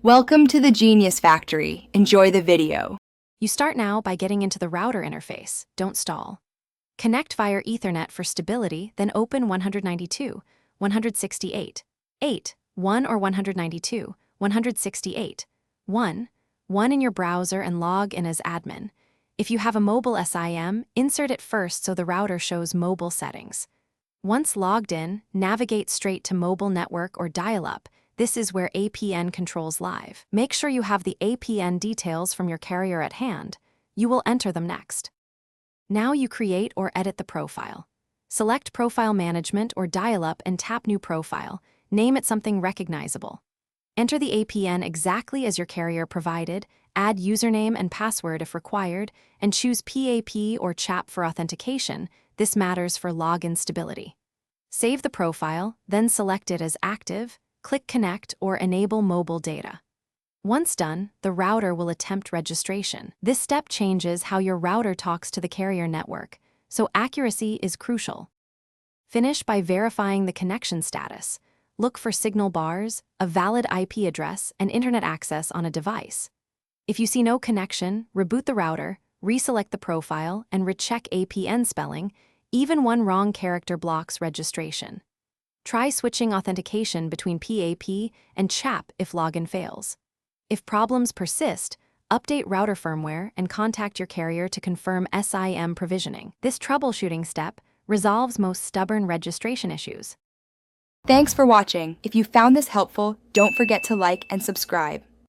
Welcome to the Genius Factory. Enjoy the video. You start now by getting into the router interface. Don't stall. Connect via Ethernet for stability, then open 192, 168, 8, 1 or 192, 168, 1, 1 in your browser and log in as admin. If you have a mobile SIM, insert it first so the router shows mobile settings. Once logged in, navigate straight to mobile network or dial-up. This is where APN controls live. Make sure you have the APN details from your carrier at hand. You will enter them next. Now you create or edit the profile. Select Profile Management or dial-up and tap New Profile. Name it something recognizable. Enter the APN exactly as your carrier provided, add username and password if required, and choose PAP or CHAP for authentication. This matters for login stability. Save the profile, then select it as active, click Connect or Enable Mobile Data. Once done, the router will attempt registration. This step changes how your router talks to the carrier network, so accuracy is crucial. Finish by verifying the connection status. Look for signal bars, a valid IP address, and internet access on a device. If you see no connection, reboot the router, reselect the profile, and recheck APN spelling. Even one wrong character blocks registration. Try switching authentication between PAP and CHAP if login fails. If problems persist, update router firmware and contact your carrier to confirm SIM provisioning. This troubleshooting step resolves most stubborn registration issues. Thanks for watching. If you found this helpful, don't forget to like and subscribe.